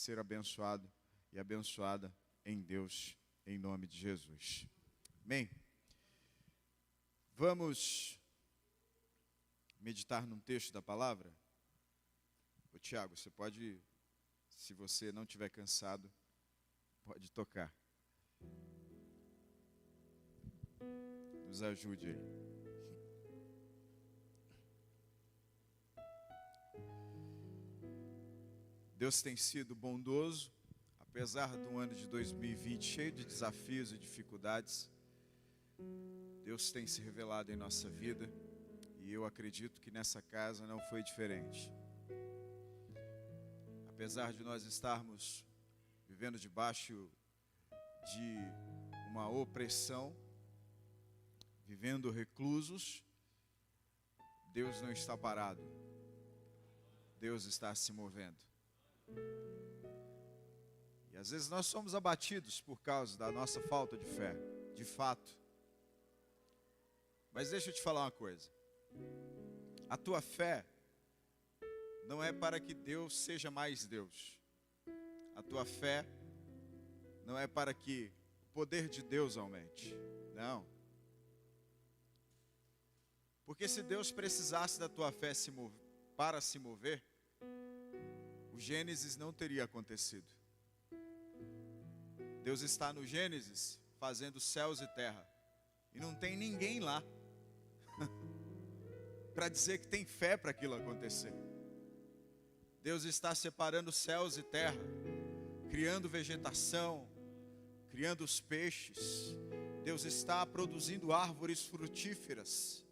ser abençoado e abençoada em Deus, em nome de Jesus. Amém? Vamos meditar num texto da palavra? Ô Tiago, você pode, se você não estiver cansado, pode tocar. Nos ajude aí. Deus tem sido bondoso, apesar de um ano de 2020 cheio de desafios e dificuldades. Deus tem se revelado em nossa vida e eu acredito que nessa casa não foi diferente. Apesar de nós estarmos vivendo debaixo de uma opressão, vivendo reclusos, Deus não está parado. Deus está se movendo. E às vezes nós somos abatidos por causa da nossa falta de fé, de fato. Mas deixa eu te falar uma coisa. A tua fé não é para que Deus seja mais Deus. A tua fé não é para que o poder de Deus aumente. Não. Porque se Deus precisasse da tua fé para se mover, o Gênesis não teria acontecido. Deus está no Gênesis fazendo céus e terra. E não tem ninguém lá para dizer que tem fé para aquilo acontecer. Deus está separando céus e terra, criando vegetação, criando os peixes. Deus está produzindo árvores frutíferas.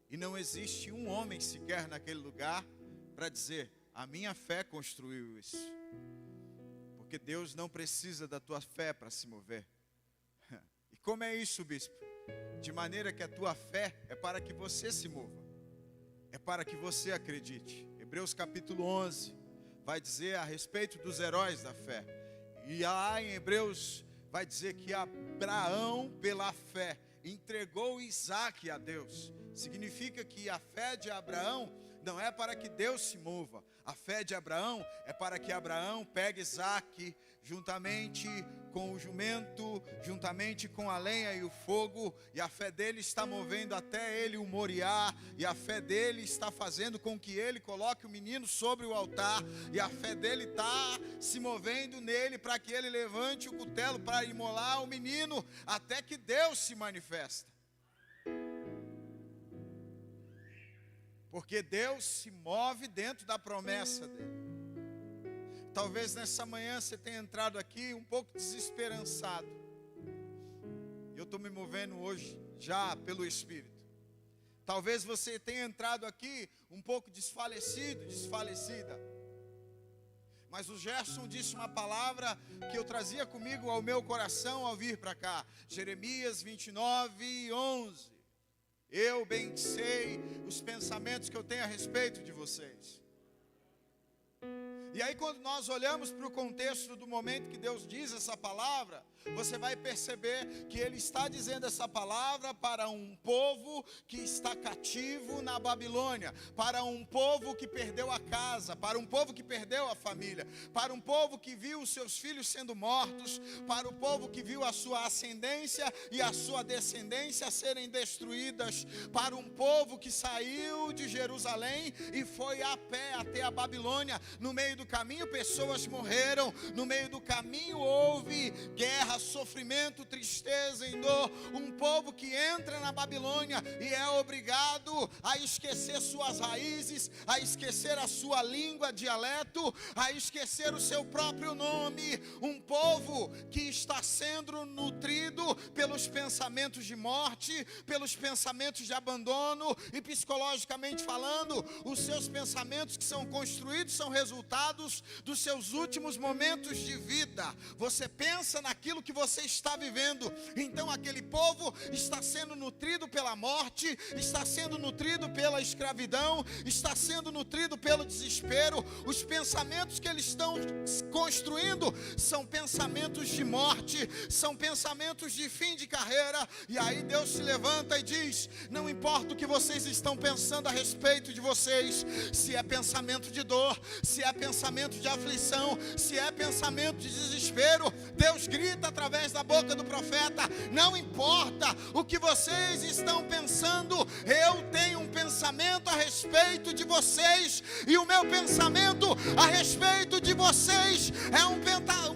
E não existe um homem sequer naquele lugar para dizer: a minha fé construiu isso. Porque Deus não precisa da tua fé para se mover. E como é isso, bispo? De maneira que a tua fé é para que você se mova. É para que você acredite. Hebreus capítulo 11 vai dizer a respeito dos heróis da fé. E lá em Hebreus vai dizer que Abraão, pela fé, entregou Isaque a Deus. Significa que a fé de Abraão não é para que Deus se mova. A fé de Abraão é para que Abraão pegue Isaque juntamente com o jumento, juntamente com a lenha e o fogo, e a fé dele está movendo até ele o Moriá, e a fé dele está fazendo com que ele coloque o menino sobre o altar, e a fé dele está se movendo nele para que ele levante o cutelo para imolar o menino, até que Deus se manifesta. Porque Deus se move dentro da promessa dele. Talvez nessa manhã você tenha entrado aqui um pouco desesperançado. Eu estou me movendo hoje já pelo Espírito. Talvez você tenha entrado aqui um pouco desfalecido, desfalecida. Mas o Gerson disse uma palavra que eu trazia comigo ao meu coração ao vir para cá. Jeremias 29:11. Eu bem sei os pensamentos que eu tenho a respeito de vocês. E aí quando nós olhamos para o contexto do momento que Deus diz essa palavra, você vai perceber que Ele está dizendo essa palavra para um povo que está cativo na Babilônia, para um povo que perdeu a casa, para um povo que perdeu a família, para um povo que viu os seus filhos sendo mortos, para o povo que viu a sua ascendência e a sua descendência serem destruídas, para um povo que saiu de Jerusalém e foi a pé até a Babilônia. No meio do caminho pessoas morreram, no meio do caminho houve guerra, sofrimento, tristeza e dor. Um povo que entra na Babilônia e é obrigado a esquecer suas raízes, a esquecer a sua língua, dialeto, a esquecer o seu próprio nome. Um povo que está sendo nutrido pelos pensamentos de morte, pelos pensamentos de abandono, e psicologicamente falando, os seus pensamentos que são construídos são resultados dos seus últimos momentos de vida. Você pensa naquilo que você está vivendo. Então aquele povo está sendo nutrido pela morte, está sendo nutrido pela escravidão, está sendo nutrido pelo desespero. Os pensamentos que eles estão construindo são pensamentos de morte, são pensamentos de fim de carreira. E aí Deus se levanta e diz: não importa o que vocês estão pensando a respeito de vocês, se é pensamento de dor, se é pensamento pensamento de aflição, se é pensamento de desespero, Deus grita através da boca do profeta: não importa o que vocês estão pensando, eu tenho um pensamento a respeito de vocês, e o meu pensamento a respeito de vocês é um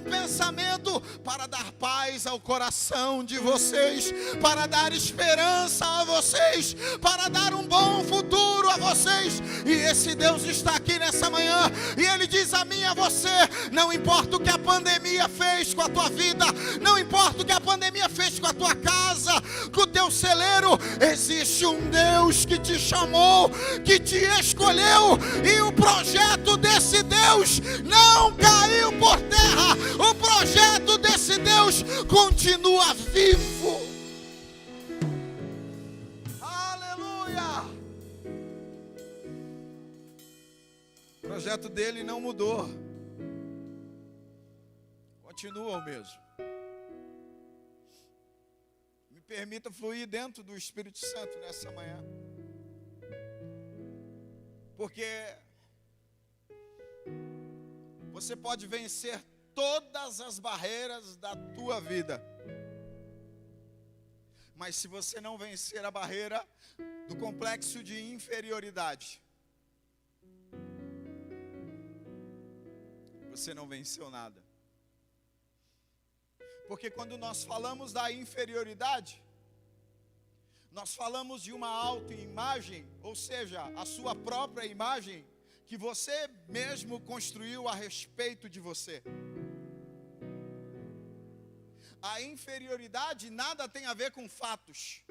pensamento para dar paz ao coração de vocês, para dar esperança a vocês, para dar um bom futuro a vocês. E esse Deus está aqui nessa manhã, e Ele diz a mim e a você: não importa o que a pandemia fez com a tua vida, não importa o que a pandemia fez com a tua casa, com o teu celeiro, existe um Deus que te chamou, que te escolheu, e o projeto desse Deus não caiu por terra. O projeto desse Deus continua vivo. Aleluia! O projeto dele não mudou, continua o mesmo. Me permita fluir dentro do Espírito Santo nessa manhã, porque você pode vencer todas as barreiras da tua vida, mas se você não vencer a barreira do complexo de inferioridade, você não venceu nada. Porque quando nós falamos da inferioridade, nós falamos de uma autoimagem, ou seja, a sua própria imagem, que você mesmo construiu a respeito de você. A inferioridade nada tem a ver com fatos.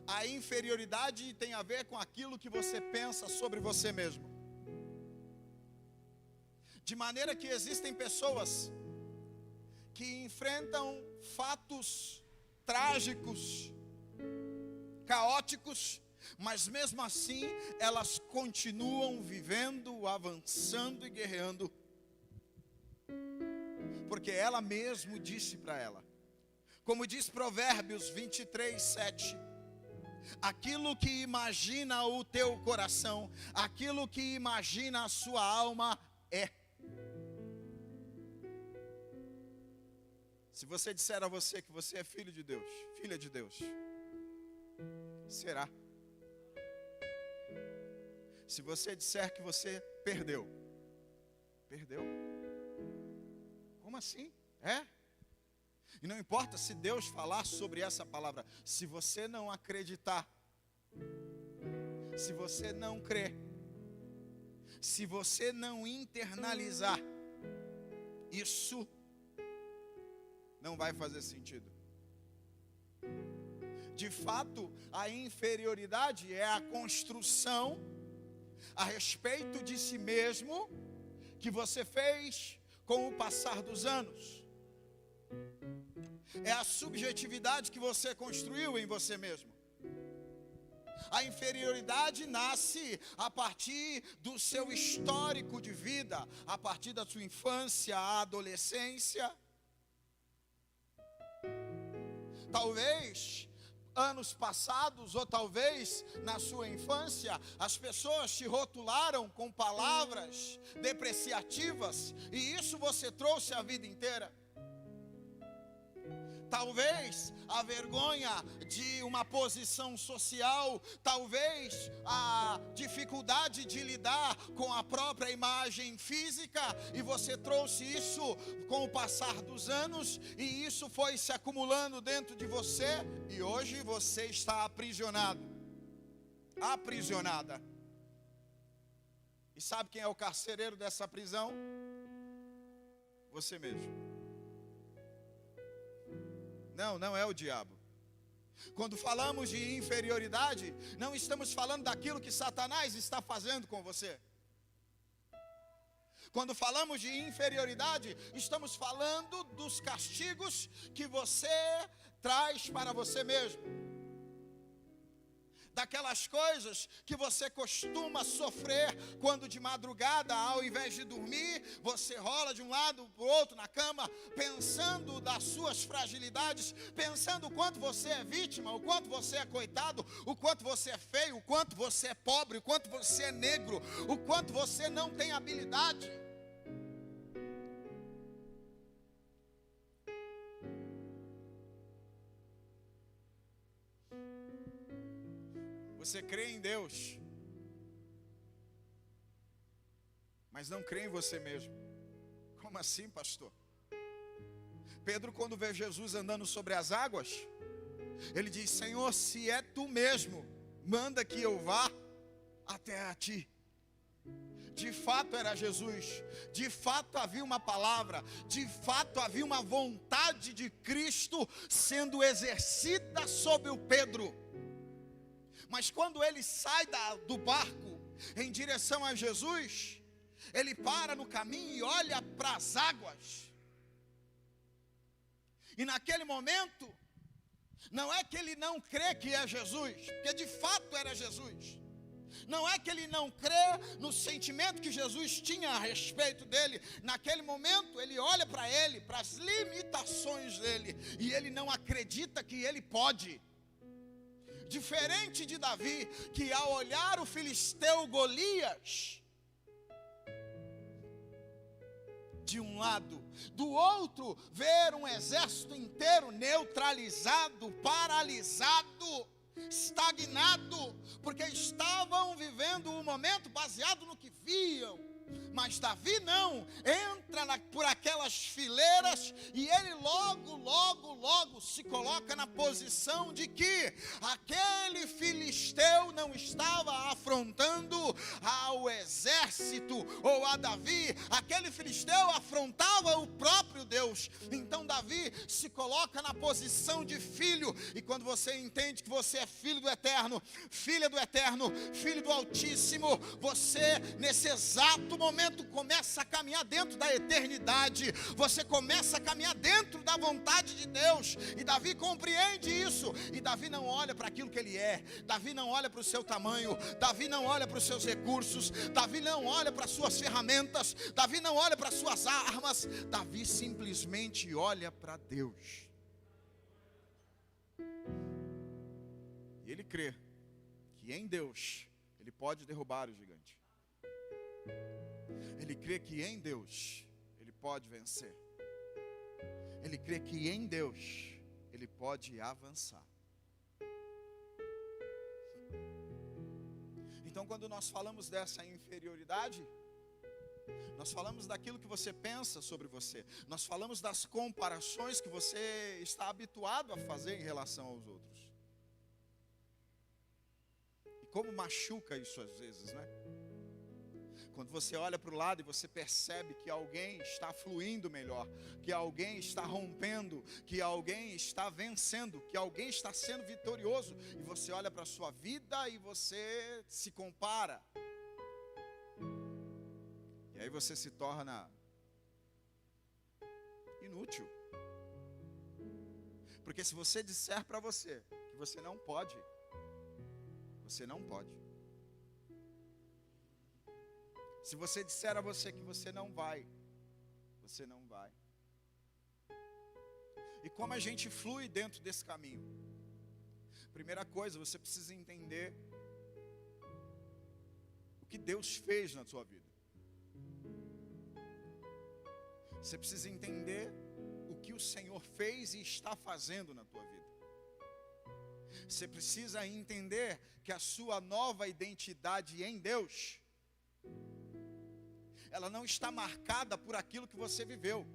A inferioridade tem a ver com aquilo que você pensa sobre você mesmo. De maneira que existem pessoas que enfrentam fatos trágicos, caóticos, mas mesmo assim elas continuam vivendo, avançando e guerreando, porque ela mesmo disse para ela, como diz Provérbios 23:7, aquilo que imagina o teu coração, aquilo que imagina a sua alma é. Se você disser a você que você é filho de Deus, filha de Deus, será. Se você disser que você perdeu, como assim? E não importa se Deus falar sobre essa palavra, se você não acreditar, se você não crer, se você não internalizar, isso não vai fazer sentido. De fato, a inferioridade é a construção a respeito de si mesmo que você fez com o passar dos anos. É a subjetividade que você construiu em você mesmo. A inferioridade nasce a partir do seu histórico de vida, a partir da sua infância, a adolescência. Talvez anos passados, ou talvez na sua infância, as pessoas te rotularam com palavras depreciativas, e isso você trouxe a vida inteira. Talvez a vergonha de uma posição social, talvez a dificuldade de lidar com a própria imagem física, e você trouxe isso com o passar dos anos, e isso foi se acumulando dentro de você, e hoje você está aprisionado, aprisionada. E sabe quem é o carcereiro dessa prisão? Você mesmo. Não é o diabo. Quando falamos de inferioridade, não estamos falando daquilo que Satanás está fazendo com você. Quando falamos de inferioridade, estamos falando dos castigos que você traz para você mesmo. Daquelas coisas que você costuma sofrer quando de madrugada, ao invés de dormir, você rola de um lado para o outro na cama, pensando das suas fragilidades, pensando o quanto você é vítima, o quanto você é coitado, o quanto você é feio, o quanto você é pobre, o quanto você é negro, o quanto você não tem habilidade. Você crê em Deus, mas não crê em você mesmo. Como assim, pastor? Pedro, quando vê Jesus andando sobre as águas, ele diz: Senhor, se é tu mesmo, manda que eu vá até a ti. De fato era Jesus, de fato havia uma palavra, de fato havia uma vontade de Cristo sendo exercida sobre o Pedro. Mas quando ele sai do barco em direção a Jesus, ele para no caminho e olha para as águas. E naquele momento, não é que ele não crê que é Jesus, porque de fato era Jesus. Não é que ele não crê no sentimento que Jesus tinha a respeito dele. Naquele momento ele olha para ele, para as limitações dele, e ele não acredita que ele pode. Diferente de Davi, que ao olhar o filisteu Golias de um lado, do outro ver um exército inteiro neutralizado, paralisado, estagnado, porque estavam vivendo um momento baseado no que viam. Mas Davi não, entra por aquelas fileiras e ele logo se coloca na posição de que aquele filisteu não estava afrontando ao exército ou a Davi, aquele filisteu afrontava o próprio Deus. Então Davi se coloca na posição de filho, e quando você entende que você é filho do Eterno, filha do Eterno, filho do Altíssimo, você nesse exato momento começa a caminhar dentro da eternidade, você começa a caminhar dentro da vontade de Deus, e Davi compreende isso, e Davi não olha para aquilo que ele é, Davi não olha para o seu tamanho, Davi não olha para os seus recursos, Davi não olha para as suas ferramentas, Davi não olha para as suas armas, Davi simplesmente olha para Deus, e ele crê que em Deus ele pode derrubar o gigante. Ele crê que em Deus ele pode vencer. Ele crê que em Deus ele pode avançar. Então, quando nós falamos dessa inferioridade, nós falamos daquilo que você pensa sobre você. Nós falamos das comparações que você está habituado a fazer em relação aos outros. E como machuca isso às vezes, né? Quando você olha para o lado e você percebe que alguém está fluindo melhor, que alguém está rompendo, que alguém está vencendo, que alguém está sendo vitorioso, e você olha para a sua vida e você se compara. E aí você se torna inútil. Porque se você disser para você que você não pode, você não pode. Se você disser a você que você não vai, você não vai. E como a gente flui dentro desse caminho? Primeira coisa, você precisa entender o que Deus fez na sua vida. Você precisa entender o que o Senhor fez e está fazendo na tua vida. Você precisa entender que a sua nova identidade em Deus, ela não está marcada por aquilo que você viveu.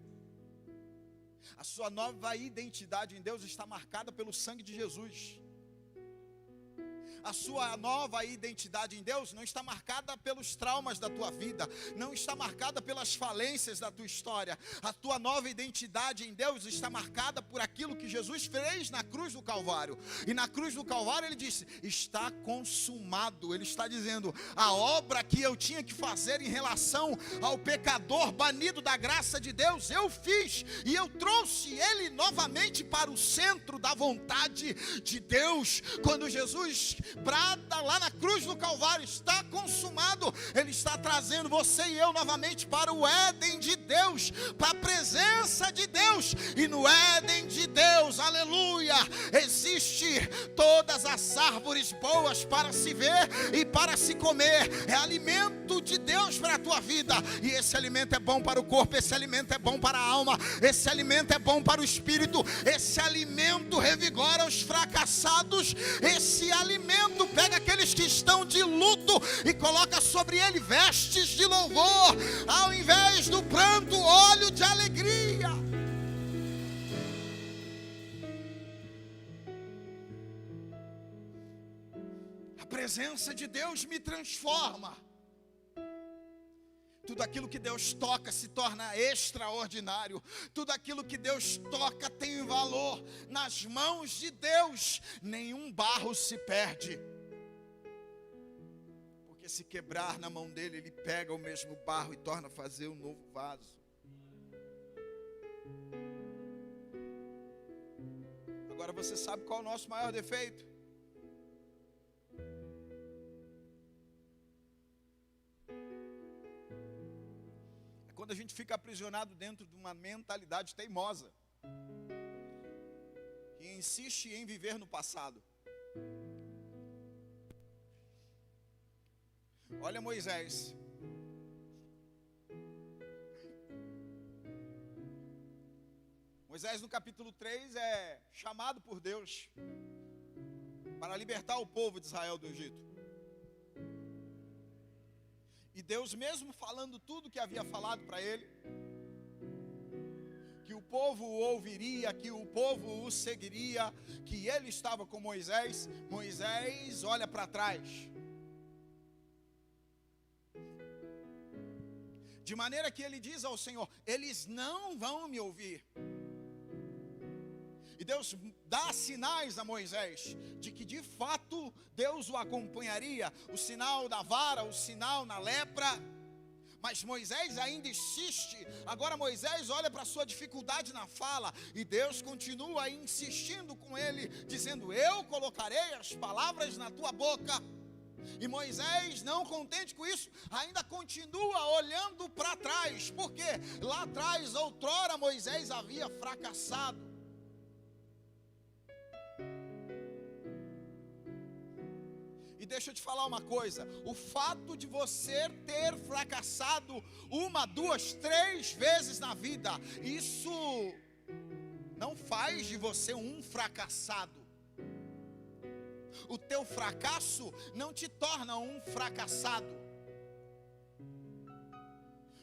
A sua nova identidade em Deus está marcada pelo sangue de Jesus. A sua nova identidade em Deus não está marcada pelos traumas da tua vida, não está marcada pelas falências da tua história. A tua nova identidade em Deus está marcada por aquilo que Jesus fez na cruz do Calvário. E na cruz do Calvário ele disse: está consumado. Ele está dizendo: a obra que eu tinha que fazer em relação ao pecador banido da graça de Deus, eu fiz, e eu trouxe ele novamente para o centro da vontade de Deus. Quando Jesus brada lá na cruz do Calvário: está consumado, ele está trazendo você e eu novamente para o Éden de Deus, para a presença de Deus. E no Éden de Deus, aleluia, existe todas as árvores boas para se ver e para se comer. É alimento de Deus para a tua vida. E esse alimento é bom para o corpo, esse alimento é bom para a alma, esse alimento é bom para o espírito. Esse alimento revigora os fracassados. Esse alimento pega aqueles que estão de luto e coloca sobre ele vestes de louvor, ao invés do pranto, óleo de alegria. A presença de Deus me transforma. Tudo aquilo que Deus toca se torna extraordinário. Tudo aquilo que Deus toca tem valor. Nas mãos de Deus, nenhum barro se perde. Porque se quebrar na mão dele, ele pega o mesmo barro e torna a fazer um novo vaso. Agora você sabe qual é o nosso maior defeito? Quando a gente fica aprisionado dentro de uma mentalidade teimosa, que insiste em viver no passado. Olha Moisés. Moisés no capítulo 3 é chamado por Deus para libertar o povo de Israel do Egito. E Deus, mesmo falando tudo que havia falado para ele, que o povo o ouviria, que o povo o seguiria, que ele estava com Moisés, Moisés olha para trás. De maneira que ele diz ao Senhor: eles não vão me ouvir. E Deus dá sinais a Moisés de que de fato Deus o acompanharia. O sinal da vara, o sinal na lepra. Mas Moisés ainda insiste. Agora Moisés olha para a sua dificuldade na fala. E Deus continua insistindo com ele, dizendo: eu colocarei as palavras na tua boca. E Moisés, não contente com isso, ainda continua olhando para trás. Porque lá atrás, outrora, Moisés havia fracassado. E deixa eu te falar uma coisa: o fato de você ter fracassado 1, 2, 3 vezes na vida, isso não faz de você um fracassado. O teu fracasso não te torna um fracassado.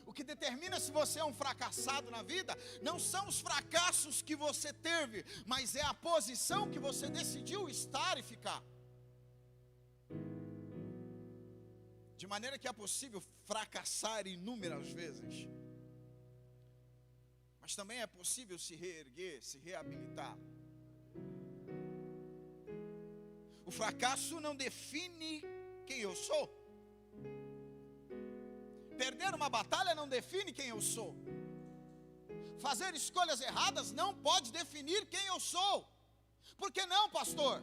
O que determina se você é um fracassado na vida não são os fracassos que você teve, mas é a posição que você decidiu estar e ficar. De maneira que é possível fracassar inúmeras vezes, mas também é possível se reerguer, se reabilitar. O fracasso não define quem eu sou. Perder uma batalha não define quem eu sou. Fazer escolhas erradas não pode definir quem eu sou. Por que não, pastor?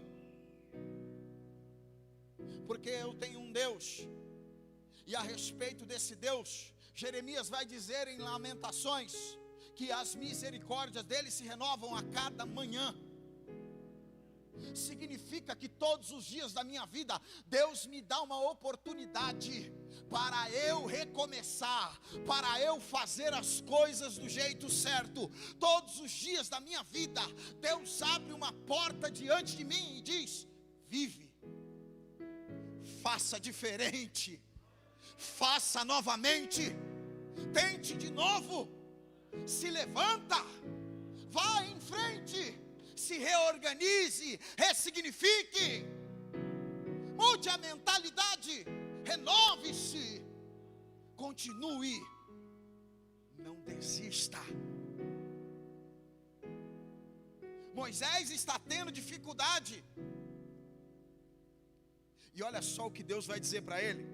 Porque eu tenho um Deus. E a respeito desse Deus, Jeremias vai dizer em Lamentações que as misericórdias dele se renovam a cada manhã. Significa que todos os dias da minha vida Deus me dá uma oportunidade para eu recomeçar, para eu fazer as coisas do jeito certo. Todos os dias da minha vida Deus abre uma porta diante de mim e diz: vive, faça diferente, faça novamente, tente de novo, se levanta, vá em frente, se reorganize, ressignifique, mude a mentalidade, renove-se, continue, não desista. Moisés está tendo dificuldade, e olha só o que Deus vai dizer para ele,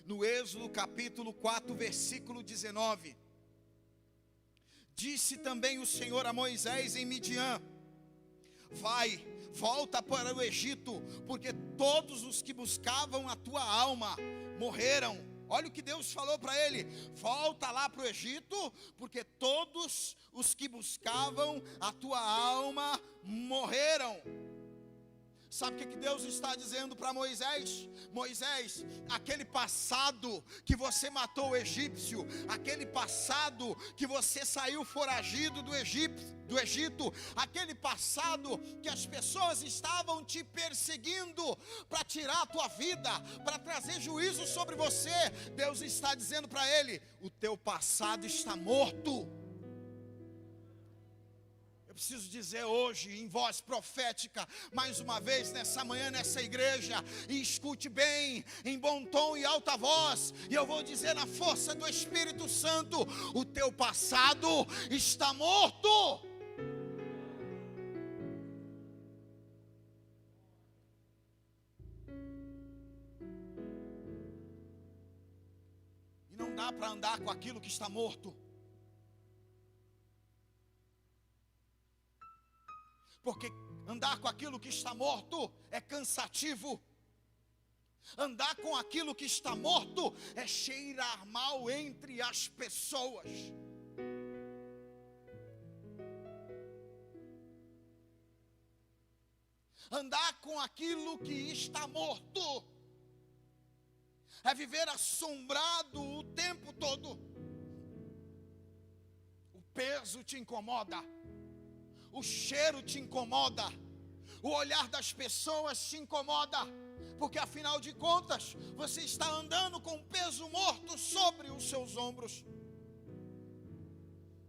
no Êxodo capítulo 4, versículo 19, disse também o Senhor a Moisés em Midian: vai, volta para o Egito, porque todos os que buscavam a tua alma morreram. Olha o que Deus falou para ele: volta lá para o Egito, porque todos os que buscavam a tua alma morreram. Sabe o que Deus está dizendo para Moisés? Moisés, aquele passado que você matou o egípcio, aquele passado que você saiu foragido do Egito, aquele passado que as pessoas estavam te perseguindo para tirar a tua vida, para trazer juízo sobre você, Deus está dizendo para ele: o teu passado está morto. Preciso dizer hoje, em voz profética, mais uma vez nessa manhã, nessa igreja, e escute bem, em bom tom e alta voz, e eu vou dizer na força do Espírito Santo: o teu passado está morto. E não dá para andar com aquilo que está morto. Porque andar com aquilo que está morto é cansativo. Andar com aquilo que está morto é cheirar mal entre as pessoas. Andar com aquilo que está morto é viver assombrado o tempo todo. O peso te incomoda. O cheiro te incomoda, o olhar das pessoas te incomoda, porque afinal de contas, você está andando com um peso morto sobre os seus ombros.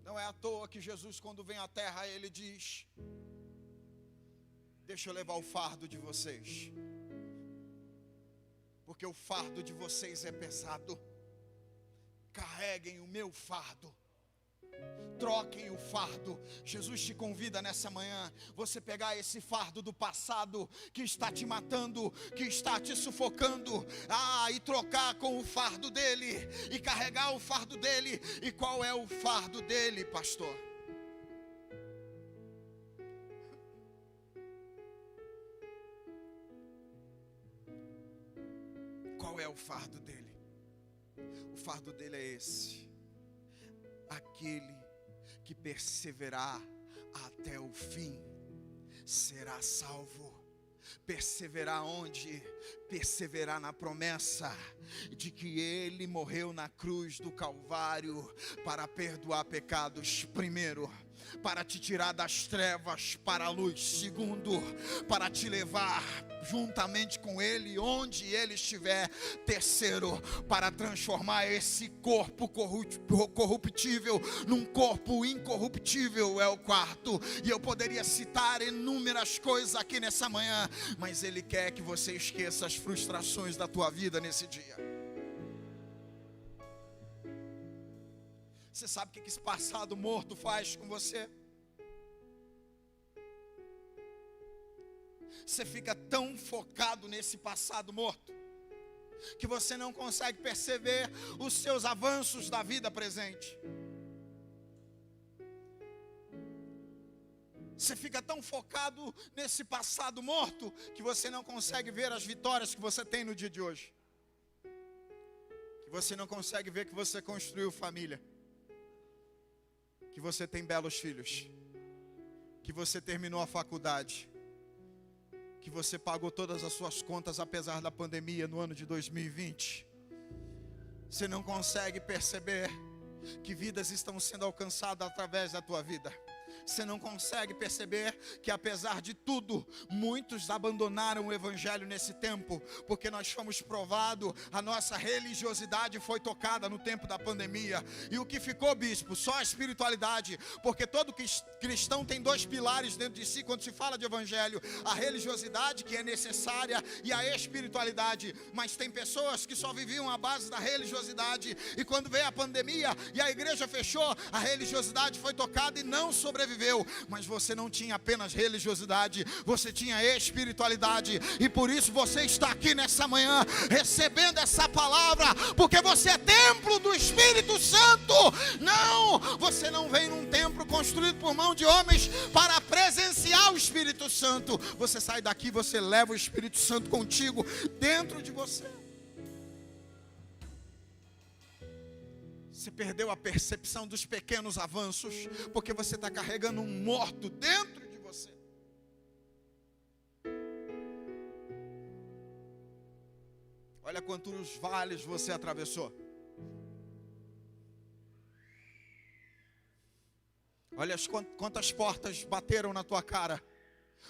Não é à toa que Jesus, quando vem à terra, ele diz: deixa eu levar o fardo de vocês, porque o fardo de vocês é pesado. Carreguem o meu fardo. Troquem o fardo. Jesus te convida nessa manhã, você pegar esse fardo do passado que está te matando, que está te sufocando, e trocar com o fardo dele, e carregar o fardo dele. E qual é o fardo dele, pastor? Qual é o fardo dele? O fardo dele é esse: aquele que perseverar até o fim será salvo. Perseverar onde? Perseverar na promessa de que ele morreu na cruz do Calvário para perdoar pecados, primeiro, para te tirar das trevas para a luz, segundo, para te levar juntamente com ele onde ele estiver, terceiro, para transformar esse corpo corruptível num corpo incorruptível, é o quarto. E eu poderia citar inúmeras coisas aqui nessa manhã, mas ele quer que você esqueça as frustrações da tua vida nesse dia. Você sabe o que esse passado morto faz com você? Você fica tão focado nesse passado morto que você não consegue perceber os seus avanços da vida presente. Você fica tão focado nesse passado morto que você não consegue ver as vitórias que você tem no dia de hoje. Que você não consegue ver que você construiu família, que você tem belos filhos, que você terminou a faculdade, que você pagou todas as suas contas apesar da pandemia no ano de 2020. Você não consegue perceber que vidas estão sendo alcançadas através da tua vida. Você não consegue perceber que apesar de tudo, muitos abandonaram o evangelho nesse tempo, porque nós fomos provados, a nossa religiosidade foi tocada no tempo da pandemia. E o que ficou, bispo? Só a espiritualidade, porque todo cristão tem dois pilares dentro de si quando se fala de evangelho: a religiosidade, que é necessária, e a espiritualidade. Mas tem pessoas que só viviam à base da religiosidade, e quando veio a pandemia e a igreja fechou, a religiosidade foi tocada e não sobreviveu. Mas você não tinha apenas religiosidade, você tinha espiritualidade, e por isso você está aqui nessa manhã recebendo essa palavra, porque você é templo do Espírito Santo. Não, você não vem num templo construído por mão de homens para presenciar o Espírito Santo. Você sai daqui, você leva o Espírito Santo contigo dentro de você. Você perdeu a percepção dos pequenos avanços, porque você está carregando um morto dentro de você. Olha quantos vales você atravessou. Olha quantas portas bateram na tua cara.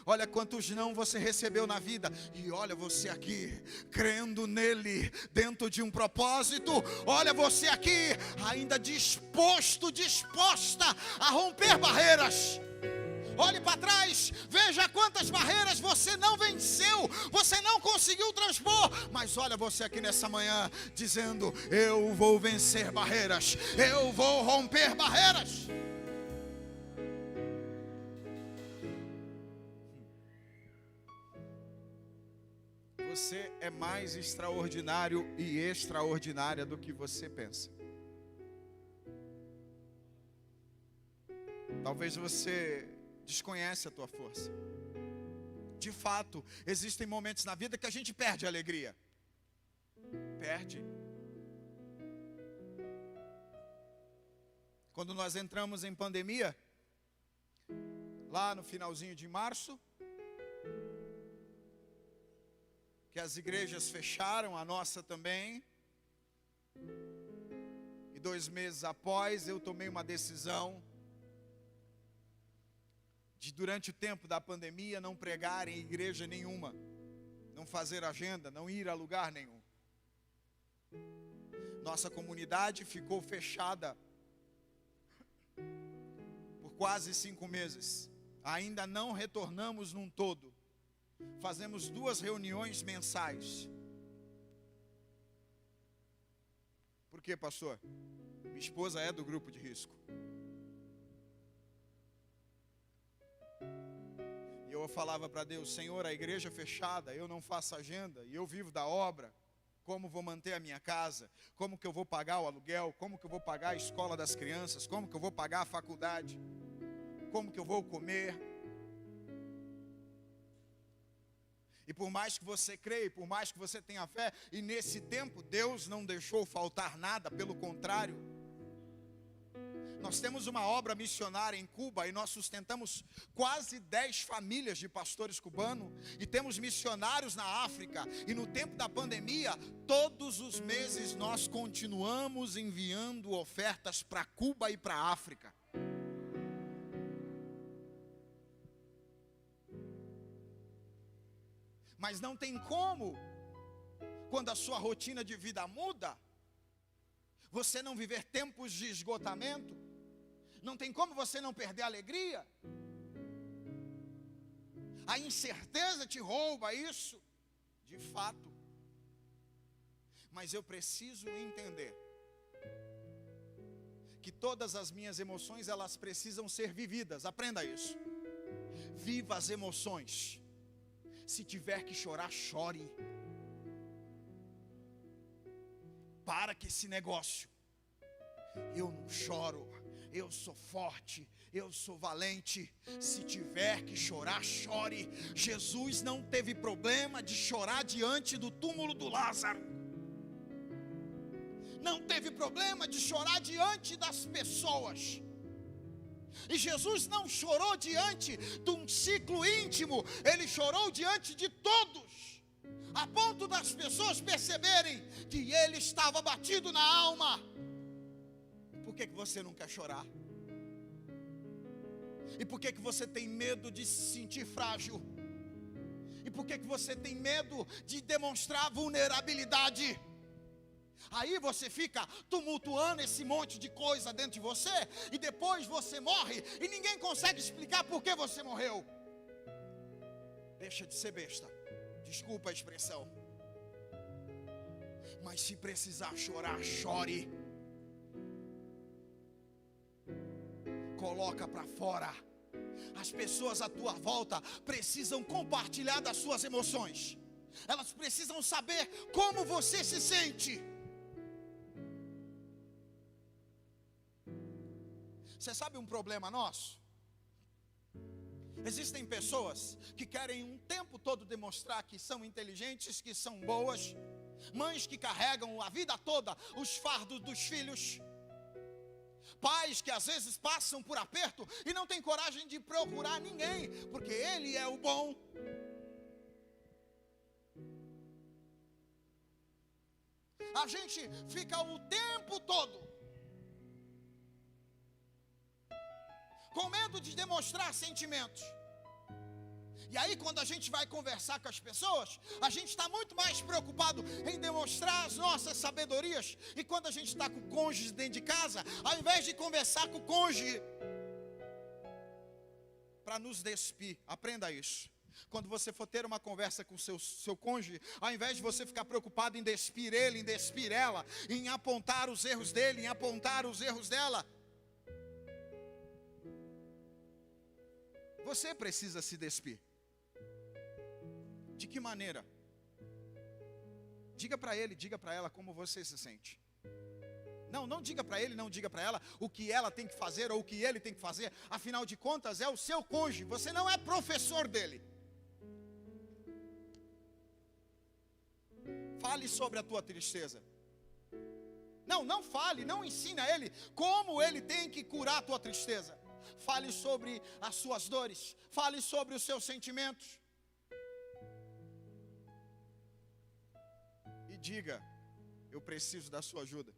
Olha quantos não você recebeu na vida. E olha você aqui, crendo nele, dentro de um propósito. Olha você aqui, ainda disposta a romper barreiras. Olhe para trás, veja quantas barreiras você não venceu, você não conseguiu transpor. Mas olha você aqui nessa manhã, dizendo: eu vou vencer barreiras, eu vou romper barreiras. Você é mais extraordinário e extraordinária do que você pensa. Talvez você desconhece a tua força. De fato, existem momentos na vida que a gente perde a alegria. Perde. Quando nós entramos em pandemia, lá no finalzinho de março, que as igrejas fecharam, a nossa também. E 2 meses após, eu tomei uma decisão de, durante o tempo da pandemia, não pregar em igreja nenhuma, não fazer agenda, não ir a lugar nenhum. Nossa comunidade ficou fechada por quase 5 meses. Ainda não retornamos num todo. Fazemos 2 reuniões mensais. Por quê, pastor? Minha esposa é do grupo de risco. E eu falava para Deus: Senhor, a igreja fechada, eu não faço agenda, e eu vivo da obra. Como vou manter a minha casa? Como que eu vou pagar o aluguel? Como que eu vou pagar a escola das crianças? Como que eu vou pagar a faculdade? Como que eu vou comer? E por mais que você creia, por mais que você tenha fé, e nesse tempo Deus não deixou faltar nada, pelo contrário. Nós temos uma obra missionária em Cuba e nós sustentamos quase 10 famílias de pastores cubanos. E temos missionários na África. E no tempo da pandemia, todos os meses nós continuamos enviando ofertas para Cuba e para a África. Mas não tem como, quando a sua rotina de vida muda, você não viver tempos de esgotamento. Não tem como você não perder a alegria. A incerteza te rouba isso, de fato. Mas eu preciso entender que todas as minhas emoções, elas precisam ser vividas. Aprenda isso. Viva as emoções. Se tiver que chorar, chore. Para com esse negócio. Eu não choro, eu sou forte, eu sou valente. Se tiver que chorar, chore. Jesus não teve problema de chorar diante do túmulo do Lázaro. Não teve problema de chorar diante das pessoas. E Jesus não chorou diante de um ciclo íntimo, ele chorou diante de todos, a ponto das pessoas perceberem que ele estava batido na alma. Por que você não quer chorar? E por que você tem medo de se sentir frágil? E por que você tem medo de demonstrar vulnerabilidade? Aí você fica tumultuando esse monte de coisa dentro de você, e depois você morre, e ninguém consegue explicar por que você morreu. Deixa de ser besta, desculpa a expressão. Mas se precisar chorar, chore. Coloca para fora. As pessoas à tua volta precisam compartilhar das suas emoções. Elas precisam saber como você se sente. Você sabe um problema nosso? Existem pessoas que querem um tempo todo demonstrar que são inteligentes, que são boas. Mães que carregam a vida toda os fardos dos filhos. Pais que às vezes passam por aperto e não têm coragem de procurar ninguém, porque ele é o bom. a gente fica o tempo todo com medo de demonstrar sentimentos. E aí, quando a gente vai conversar com as pessoas, a gente está muito mais preocupado em demonstrar as nossas sabedorias. E quando a gente está com o cônjuge dentro de casa, ao invés de conversar com o cônjuge para nos despir, aprenda isso. Quando você for ter uma conversa com seu cônjuge, ao invés de você ficar preocupado em despir ele, em despir ela, em apontar os erros dele, em apontar os erros dela, você precisa se despir. De que maneira? Diga para ele, diga para ela como você se sente. Não diga para ele, não diga para ela o que ela tem que fazer ou o que ele tem que fazer. Afinal de contas, é o seu cônjuge, você não é professor dele. Fale sobre a tua tristeza. Não fale, não ensine a ele como ele tem que curar a tua tristeza. Fale sobre as suas dores, fale sobre os seus sentimentos. E diga, eu preciso da sua ajuda.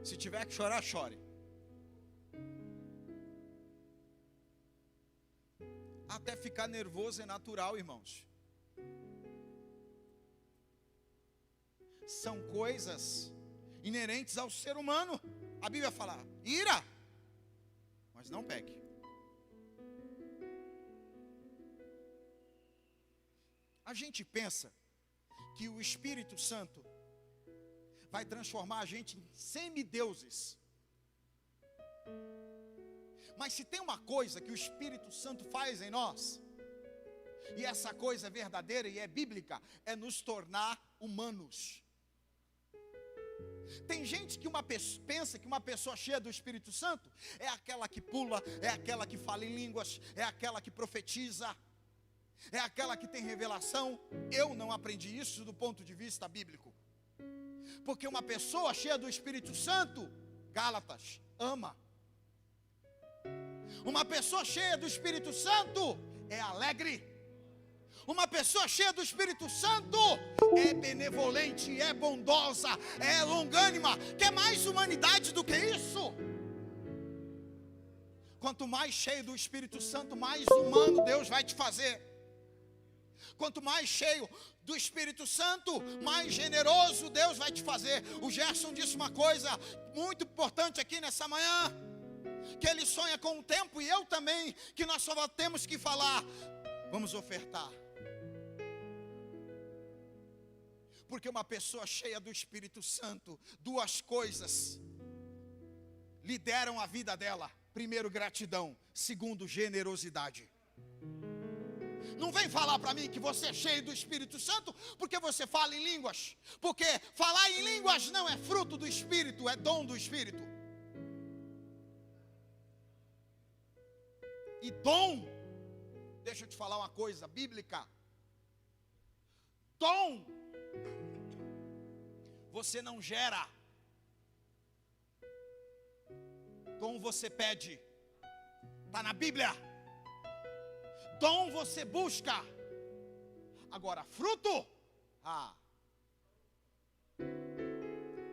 Se tiver que chorar, chore. Até ficar nervoso é natural, irmãos. São coisas inerentes ao ser humano. A Bíblia fala, ira, mas não peque. A gente pensa que o Espírito Santo vai transformar a gente em semideuses. Mas se tem uma coisa que o Espírito Santo faz em nós, e essa coisa é verdadeira e é bíblica, é nos tornar humanos. Tem gente que pensa que uma pessoa cheia do Espírito Santo é aquela que pula, é aquela que fala em línguas, é aquela que profetiza, é aquela que tem revelação. Eu não aprendi isso do ponto de vista bíblico. Porque uma pessoa cheia do Espírito Santo, Gálatas, ama. Uma pessoa cheia do Espírito Santo é alegre. Uma pessoa cheia do Espírito Santo é benevolente, é bondosa, é longânima. Quer mais humanidade do que isso? Quanto mais cheio do Espírito Santo, mais humano Deus vai te fazer. Quanto mais cheio do Espírito Santo, mais generoso Deus vai te fazer. O Gerson disse uma coisa muito importante aqui nessa manhã, que ele sonha com o tempo, e eu também, que nós só temos que falar, vamos ofertar. Porque uma pessoa cheia do Espírito Santo, duas coisas lideram a vida dela. Primeiro, gratidão. Segundo, generosidade. Não vem falar para mim que você é cheio do Espírito Santo porque você fala em línguas. Porque falar em línguas não é fruto do Espírito, é dom do Espírito. E dom, deixa eu te falar uma coisa bíblica. Dom, você não gera. Dom você pede. Está na Bíblia. Dom você busca. Agora, fruto,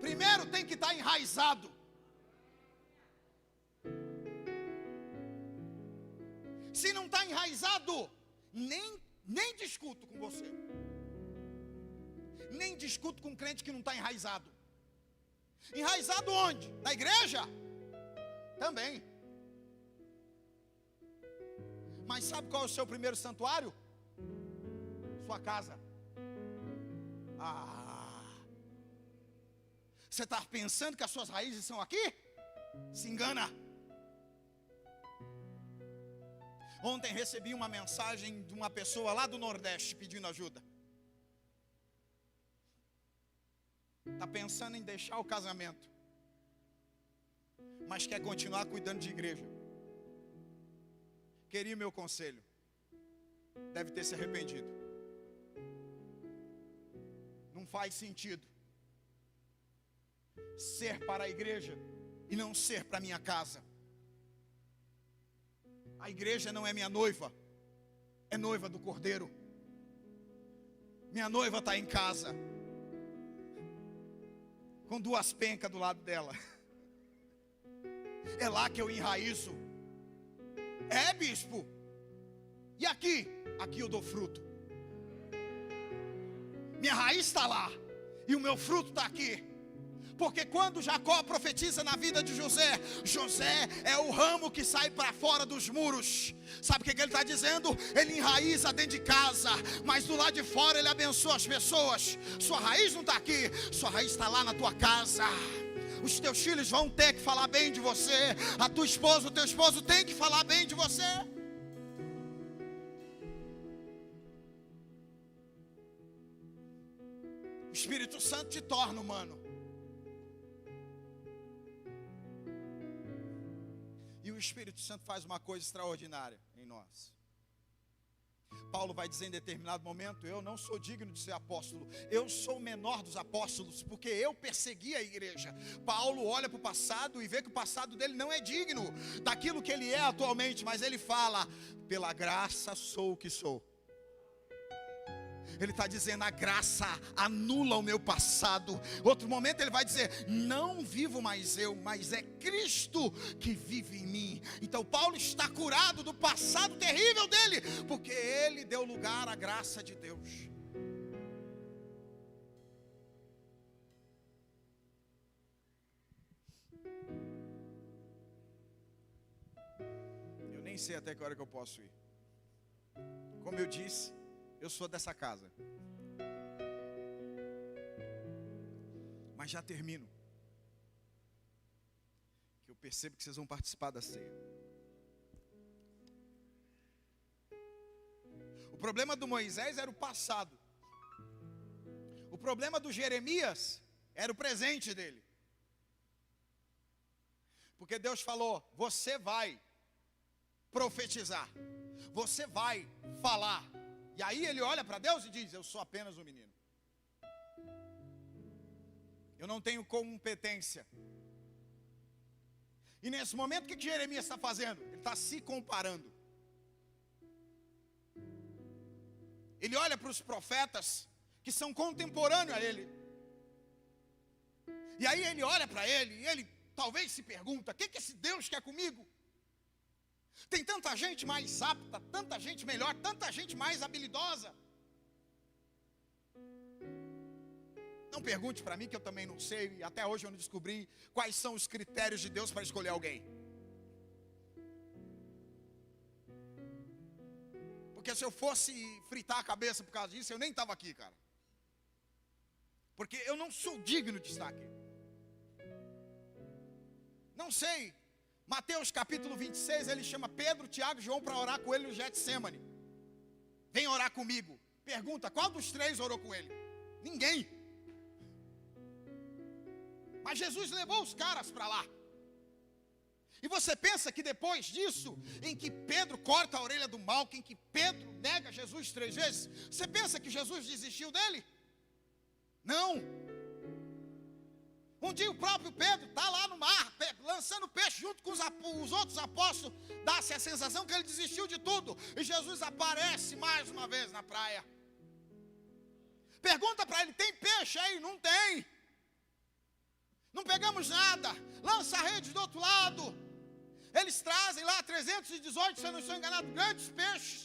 primeiro tem que estar enraizado. Se não está enraizado, nem discuto com você. Nem discuto com um crente que não está enraizado. Enraizado onde? Na igreja? Também. Mas sabe qual é o seu primeiro santuário? Sua casa. Você está pensando que as suas raízes são aqui? Se engana. Ontem recebi uma mensagem de uma pessoa lá do Nordeste pedindo ajuda. Está pensando em deixar o casamento, mas quer continuar cuidando de igreja. Queria meu conselho. Deve ter se arrependido. Não faz sentido ser para a igreja e não ser para minha casa. A igreja não é minha noiva, é noiva do Cordeiro. Minha noiva está em casa, com 2 pencas do lado dela. É lá que eu enraizo. É, bispo. E aqui? Aqui eu dou fruto. Minha raiz está lá, e o meu fruto está aqui. Porque quando Jacó profetiza na vida de José, José é o ramo que sai para fora dos muros. Sabe o que ele está dizendo? Ele enraiza dentro de casa, mas do lado de fora ele abençoa as pessoas. Sua raiz não está aqui, sua raiz está lá na tua casa. Os teus filhos vão ter que falar bem de você. A tua esposa, o teu esposo tem que falar bem de você. O Espírito Santo te torna humano. E o Espírito Santo faz uma coisa extraordinária em nós. Paulo vai dizer em determinado momento: eu não sou digno de ser apóstolo, eu sou o menor dos apóstolos, porque eu persegui a igreja. Paulo olha para o passado e vê que o passado dele não é digno daquilo que ele é atualmente, mas ele fala: pela graça sou o que sou. Ele está dizendo: a graça anula o meu passado. Outro momento ele vai dizer: não vivo mais eu, mas é Cristo que vive em mim. Então Paulo está curado do passado terrível dele, porque ele deu lugar à graça de Deus. Eu nem sei até que hora que eu posso ir. Como eu disse, eu sou dessa casa. Mas já termino. Que eu percebo que vocês vão participar da ceia. O problema do Moisés era o passado. O problema do Jeremias era o presente dele. Porque Deus falou: você vai profetizar, você vai falar. E aí ele olha para Deus e diz: eu sou apenas um menino. Eu não tenho competência. E nesse momento o que Jeremias está fazendo? Ele está se comparando. Ele olha para os profetas que são contemporâneos a ele. E aí ele olha para ele e ele talvez se pergunta: o que esse Deus quer comigo? Tem tanta gente mais apta, tanta gente melhor, tanta gente mais habilidosa. Não pergunte para mim, que eu também não sei, e até hoje eu não descobri quais são os critérios de Deus para escolher alguém. Porque se eu fosse fritar a cabeça por causa disso, eu nem estava aqui, cara. Porque eu não sou digno de estar aqui. Não sei. Mateus capítulo 26, ele chama Pedro, Tiago e João para orar com ele no Getsemane. Vem orar comigo. Pergunta: qual dos 3 orou com ele? Ninguém. Mas Jesus levou os caras para lá. E você pensa que depois disso, em que Pedro corta a orelha do Malco, em que Pedro nega Jesus 3 vezes, você pensa que Jesus desistiu dele? Não. Um dia o próprio Pedro está lá no mar, lançando peixe junto com os outros apóstolos. Dá-se a sensação que ele desistiu de tudo. E Jesus aparece mais uma vez na praia. Pergunta para ele: tem peixe aí? Não tem. Não pegamos nada. Lança a rede do outro lado. Eles trazem lá 318, se eu não estou enganado, grandes peixes.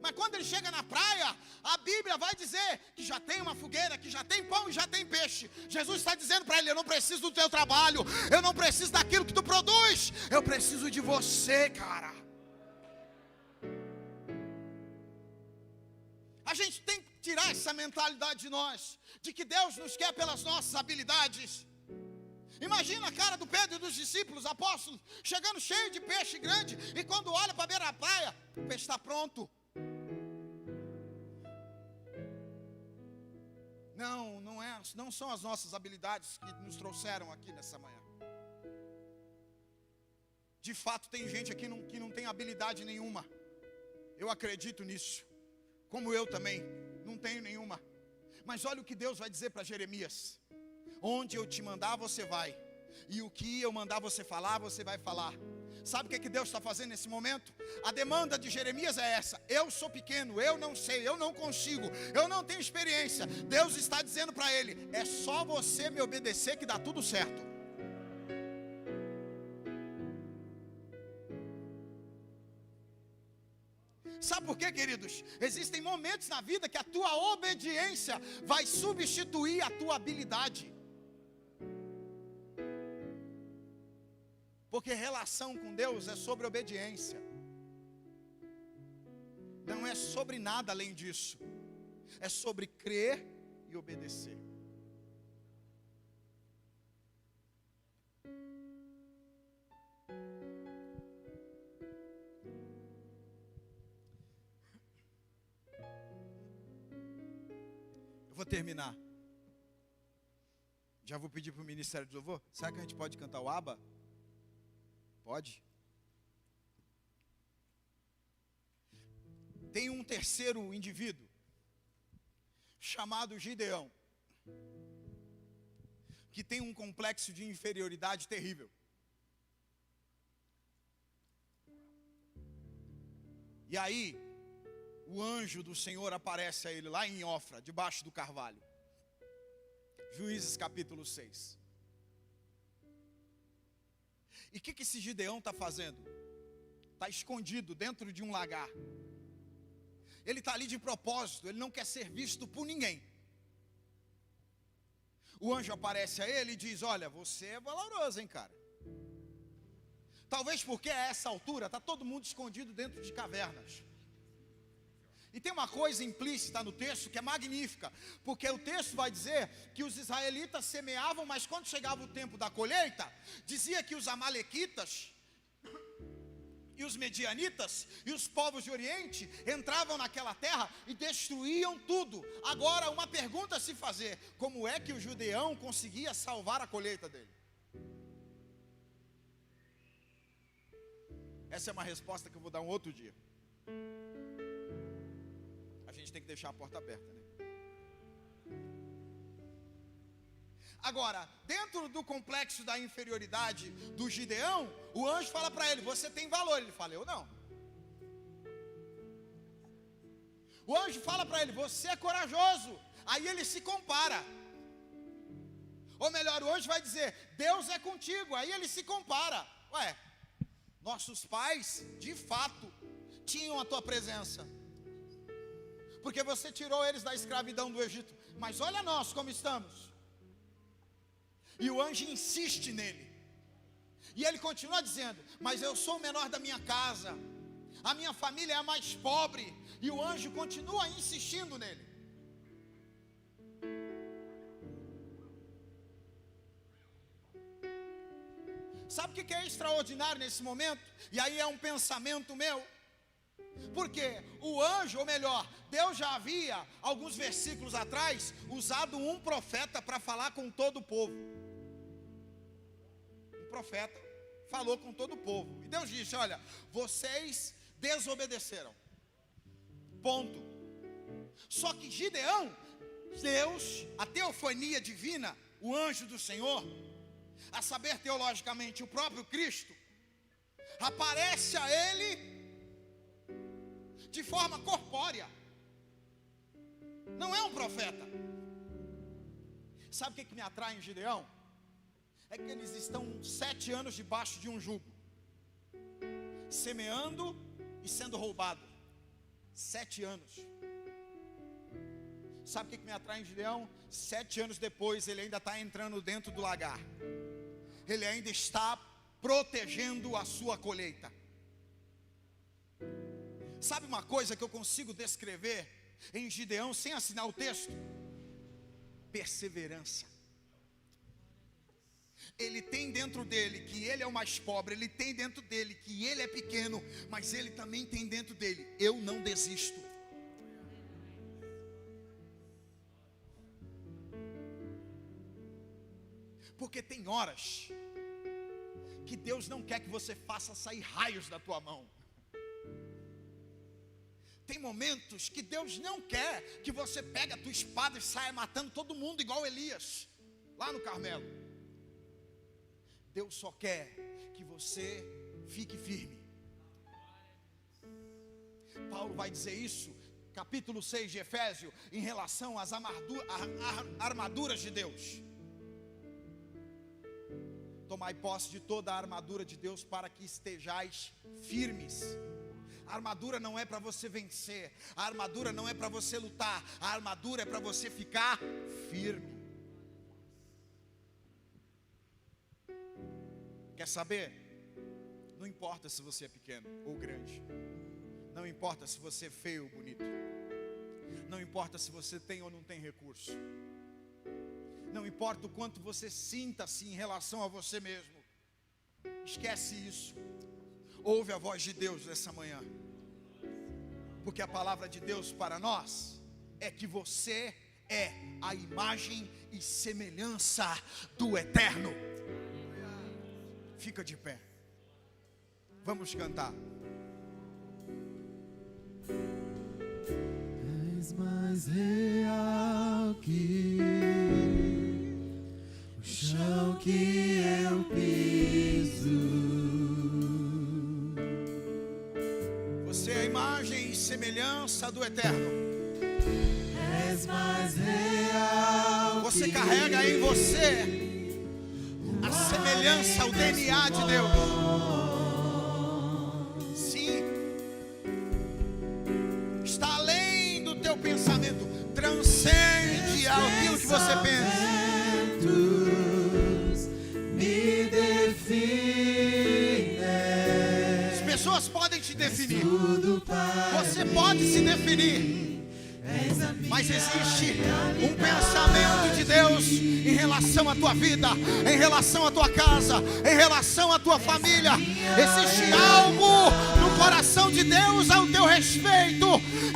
Mas quando ele chega na praia, a Bíblia vai dizer que já tem uma fogueira, que já tem pão e já tem peixe. Jesus está dizendo para ele: eu não preciso do teu trabalho, eu não preciso daquilo que tu produz, eu preciso de você, cara. A gente tem que tirar essa mentalidade de nós, de que Deus nos quer pelas nossas habilidades. Imagina a cara do Pedro e dos discípulos, apóstolos, chegando cheio de peixe grande, e quando olha para a beira da praia, o peixe está pronto. Não são as nossas habilidades que nos trouxeram aqui nessa manhã. De fato, tem gente aqui que não tem habilidade nenhuma. Eu acredito nisso. Como eu também, não tenho nenhuma. Mas olha o que Deus vai dizer para Jeremias: onde eu te mandar, você vai. E o que eu mandar você falar, você vai falar. Sabe o que Deus está fazendo nesse momento? A demanda de Jeremias é essa: eu sou pequeno, eu não sei, eu não consigo, eu não tenho experiência. Deus está dizendo para ele: é só você me obedecer que dá tudo certo. Sabe por quê, queridos? Existem momentos na vida que a tua obediência vai substituir a tua habilidade. Porque relação com Deus é sobre obediência. Não é sobre nada além disso. É sobre crer e obedecer. Eu vou terminar. Já vou pedir para o Ministério do Louvor. Será que a gente pode cantar o ABBA? Pode? Tem um terceiro indivíduo, chamado Gideão, que tem um complexo de inferioridade terrível. E aí, o anjo do Senhor aparece a ele lá em Ofra, debaixo do carvalho. Juízes capítulo 6. E o que esse Gideão está fazendo? Está escondido dentro de um lagar. Ele está ali de propósito, ele não quer ser visto por ninguém. O anjo aparece a ele e diz: olha, você é valoroso, hein, cara? Talvez porque a essa altura está todo mundo escondido dentro de cavernas. E tem uma coisa implícita no texto que é magnífica, porque o texto vai dizer que os israelitas semeavam, mas quando chegava o tempo da colheita, dizia que os amalequitas e os medianitas e os povos de Oriente entravam naquela terra e destruíam tudo. Agora, uma pergunta a se fazer: como é que o Gideão conseguia salvar a colheita dele? Essa é uma resposta que eu vou dar um outro dia. A gente tem que deixar a porta aberta, né? Agora, dentro do complexo da inferioridade do Gideão, o anjo fala para ele: você tem valor. Ele fala: eu não. O anjo fala para ele: você é corajoso. Aí ele se compara. Ou melhor, o anjo vai dizer: Deus é contigo. Aí ele se compara. Ué, nossos pais, de fato, tinham a tua presença, porque você tirou eles da escravidão do Egito. Mas olha nós como estamos. E o anjo insiste nele. E ele continua dizendo: mas eu sou o menor da minha casa, a minha família é a mais pobre. E o anjo continua insistindo nele. Sabe o que é extraordinário nesse momento? E aí é um pensamento meu. Porque o anjo, ou melhor, Deus já havia, alguns versículos atrás, usado um profeta para falar com todo o povo. Um profeta falou com todo o povo. E Deus disse: olha, vocês desobedeceram. Ponto. Só que Gideão, Deus, a teofania divina, o anjo do Senhor, a saber teologicamente o próprio Cristo, aparece a ele de forma corpórea. Não é um profeta. Sabe o que me atrai em Gideão? É que eles estão 7 anos debaixo de um jugo, semeando e sendo roubado. 7 anos. Sabe o que me atrai em Gideão? 7 anos depois ele ainda está entrando dentro do lagar. Ele ainda está protegendo a sua colheita. Sabe uma coisa que eu consigo descrever em Gideão sem assinar o texto? Perseverança. Ele tem dentro dele que ele é o mais pobre, ele tem dentro dele que ele é pequeno, mas ele também tem dentro dele: eu não desisto. Porque tem horas que Deus não quer que você faça sair raios da tua mão. Tem momentos que Deus não quer que você pegue a tua espada e saia matando todo mundo igual Elias, lá no Carmelo. Deus só quer que você fique firme. Paulo vai dizer isso, capítulo 6 de Efésios, em relação às armaduras de Deus. Tomai posse de toda a armadura de Deus para que estejais firmes. A armadura não é para você vencer, a armadura não é para você lutar, a armadura é para você ficar firme. Quer saber? Não importa se você é pequeno ou grande, não importa se você é feio ou bonito, não importa se você tem ou não tem recurso, não importa o quanto você sinta-se em relação a você mesmo, esquece isso. Ouve a voz de Deus nessa manhã, porque a palavra de Deus para nós é que você é a imagem e semelhança do Eterno. Fica de pé, vamos cantar. És mais real que o chão que eu piso. Você é a imagem e semelhança do Eterno. És mais real. Você carrega em você a semelhança, o DNA de Deus. Sim. Está além do teu pensamento. Transcende aquilo que você pensa. Me define. As pessoas podem te definir. Você pode se definir. Mas existe um pensamento de Deus em relação à tua vida, em relação à tua casa, em relação à tua família. Existe algo no coração de Deus ao teu respeito.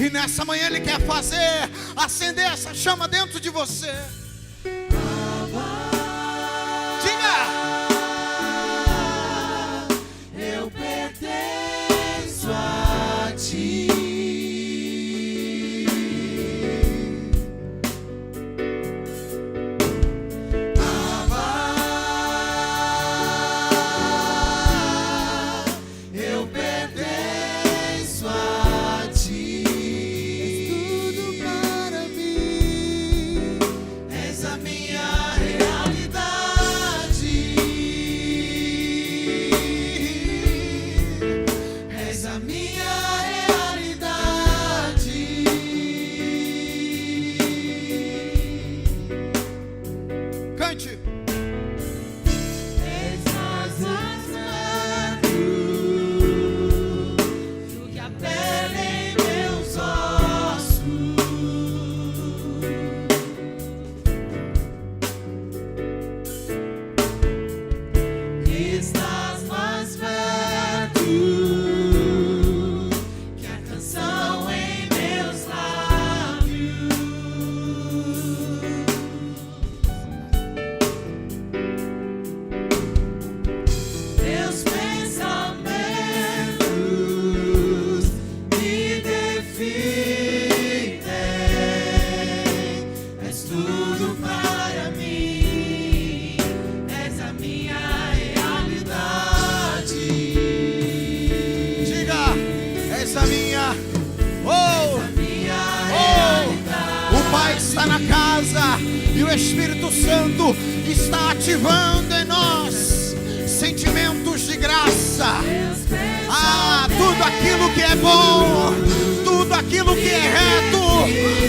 E nessa manhã Ele quer fazer acender essa chama dentro de você. Diga! Eu pertenço a ti. E o Espírito Santo está ativando em nós sentimentos de graça. Tudo aquilo que é bom, tudo aquilo que é reto,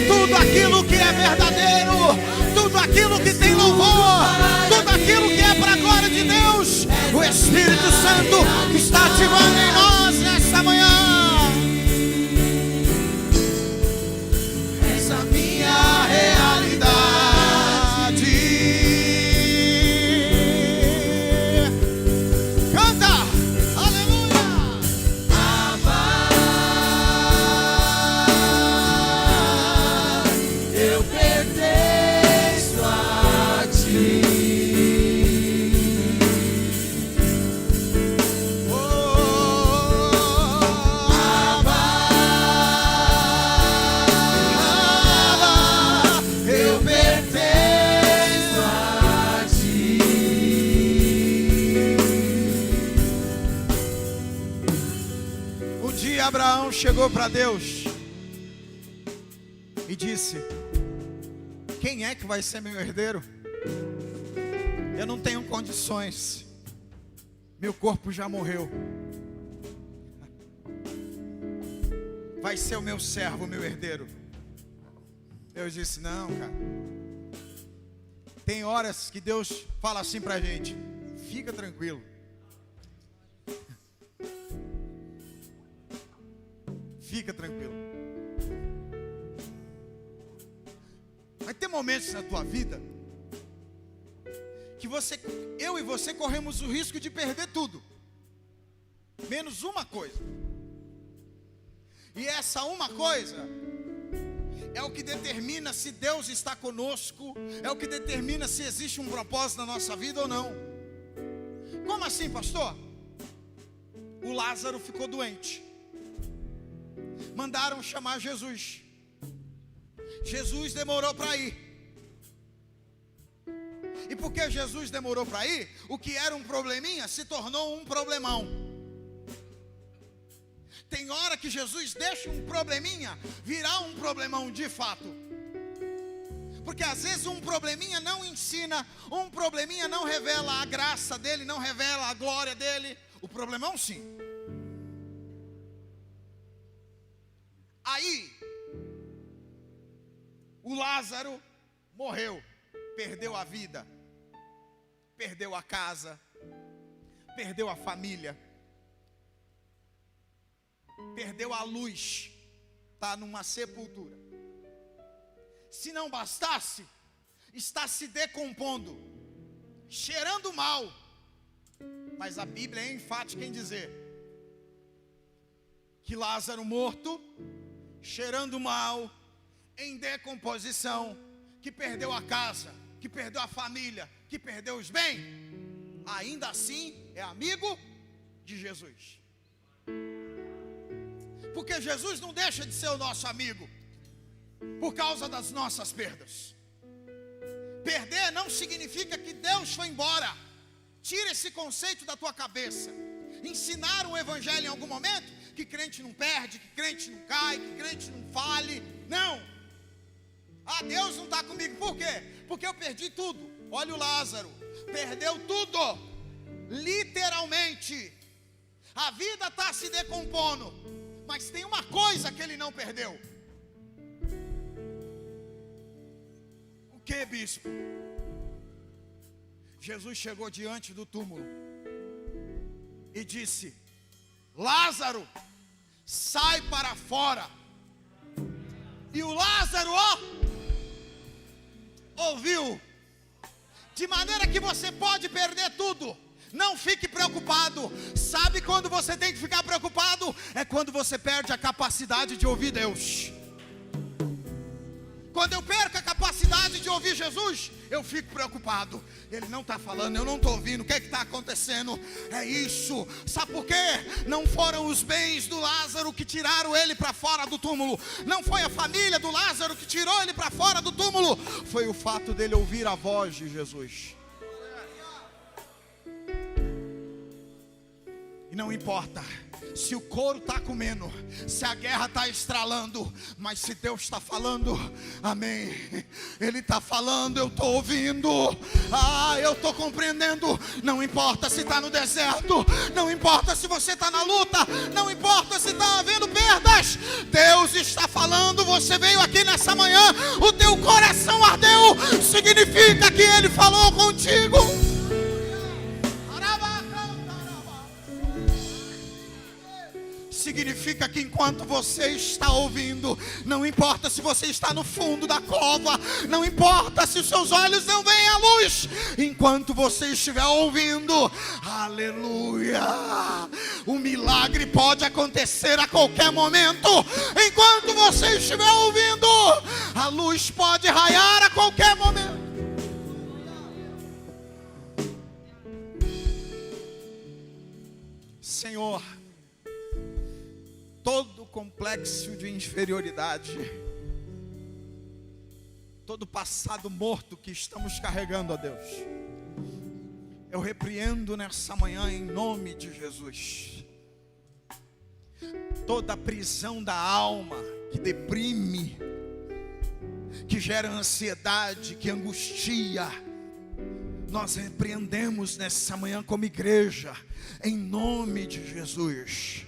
tudo aquilo que é verdadeiro, tudo aquilo que tem louvor, tudo aquilo que é para a glória de Deus. O Espírito Santo está ativando em nós nesta manhã. Essa minha realidade. Oh Abraão chegou para Deus e disse: quem é que vai ser meu herdeiro? Eu não tenho condições, meu corpo já morreu. Vai ser o meu servo, o meu herdeiro. Deus disse: não, cara. Tem horas que Deus fala assim pra gente: fica tranquilo. Fica tranquilo. Vai ter momentos na tua vida que eu e você corremos o risco de perder tudo, menos uma coisa. E essa uma coisa é o que determina se Deus está conosco, é o que determina se existe um propósito na nossa vida ou não. Como assim, pastor? O Lázaro ficou doente. Mandaram chamar Jesus. Jesus demorou para ir. E porque Jesus demorou para ir, o que era um probleminha se tornou um problemão. Tem hora que Jesus deixa um probleminha virar um problemão de fato. Porque às vezes um probleminha não ensina, um probleminha não revela a graça dele, não revela a glória dele. O problemão sim. Aí, o Lázaro morreu, perdeu a vida, perdeu a casa, perdeu a família, perdeu a luz, está numa sepultura. Se não bastasse, está se decompondo, cheirando mal. Mas a Bíblia é enfática em dizer que Lázaro morto, cheirando mal, em decomposição, que perdeu a casa, que perdeu a família, que perdeu os bens, ainda assim é amigo de Jesus. Porque Jesus não deixa de ser o nosso amigo por causa das nossas perdas. Perder não significa que Deus foi embora. Tira esse conceito da tua cabeça. Ensinaram o evangelho em algum momento que crente não perde, que crente não cai, que crente não fale. Não. Ah, Deus não está comigo. Por quê? Porque eu perdi tudo. Olha o Lázaro, perdeu tudo, literalmente. A vida está se decompondo, mas tem uma coisa que ele não perdeu. O que, bispo? Jesus chegou diante do túmulo e disse: Lázaro, sai para fora. E o Lázaro, ouviu. De maneira que você pode perder tudo. Não fique preocupado. Sabe quando você tem que ficar preocupado? É quando você perde a capacidade de ouvir Deus. Quando eu perco a capacidade de ouvir Jesus, eu fico preocupado. Ele não está falando, eu não estou ouvindo. O que está acontecendo? É isso. Sabe por quê? Não foram os bens do Lázaro que tiraram ele para fora do túmulo. Não foi a família do Lázaro que tirou ele para fora do túmulo. Foi o fato dele ouvir a voz de Jesus. E não importa se o couro está comendo, se a guerra está estralando, mas se Deus está falando, amém. Ele está falando, eu estou ouvindo, eu estou compreendendo. Não importa se está no deserto, não importa se você está na luta, não importa se está havendo perdas, Deus está falando. Você veio aqui nessa manhã, o teu coração ardeu, significa que Ele falou contigo. Significa que enquanto você está ouvindo, não importa se você está no fundo da cova, não importa se os seus olhos não veem a luz, enquanto você estiver ouvindo, aleluia, o milagre pode acontecer a qualquer momento. Enquanto você estiver ouvindo, a luz pode raiar a qualquer momento. Senhor, todo complexo de inferioridade, todo passado morto que estamos carregando, ó Deus, eu repreendo nessa manhã em nome de Jesus. toda prisão da alma que deprime, que gera ansiedade, que angustia, nós repreendemos nessa manhã como igreja, em nome de Jesus.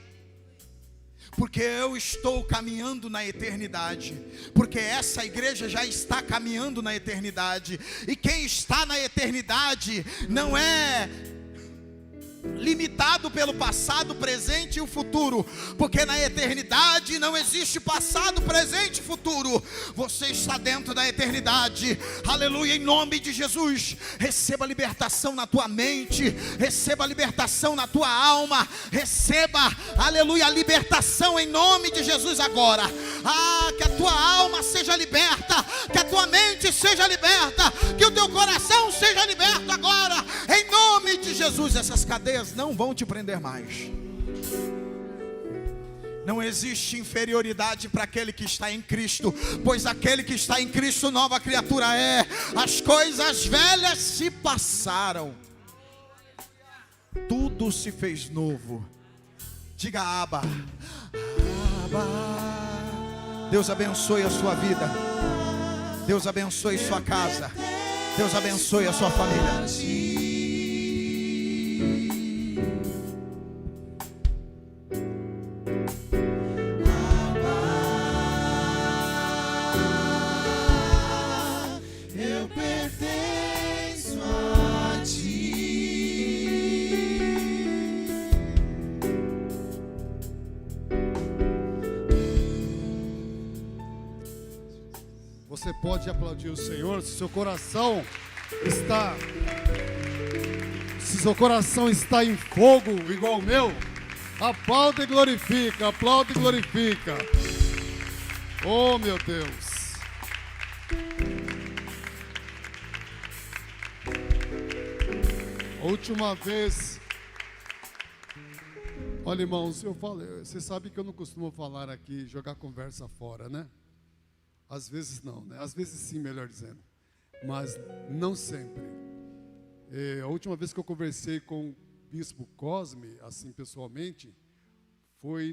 Porque eu estou caminhando na eternidade, porque essa igreja já está caminhando na eternidade, e quem está na eternidade não é limitado pelo passado, presente e o futuro, porque na eternidade não existe passado, presente e futuro. Você está dentro da eternidade, aleluia, em nome de Jesus. Receba libertação na tua mente, receba libertação na tua alma, receba, aleluia, a libertação em nome de Jesus agora. Que a tua alma seja liberta, que a tua mente seja liberta, que o teu coração seja liberto agora, em nome de Jesus. Essas cadeias não vão te prender mais. Não existe inferioridade para aquele que está em Cristo, pois aquele que está em Cristo nova criatura é. As coisas velhas se passaram, tudo se fez novo. Diga Abba, Abba. Deus abençoe a sua vida, Deus abençoe sua casa, Deus abençoe a sua família. Você pode aplaudir o Senhor se seu coração está em fogo igual o meu. Aplauda e glorifica, aplauda e glorifica. Oh, meu Deus. A última vez, olha, irmãos, você sabe que eu não costumo falar aqui, jogar conversa fora, né? Às vezes não, né? Às vezes sim, melhor dizendo. Mas não sempre. A última vez que eu conversei com o Bispo Cosme, assim pessoalmente, foi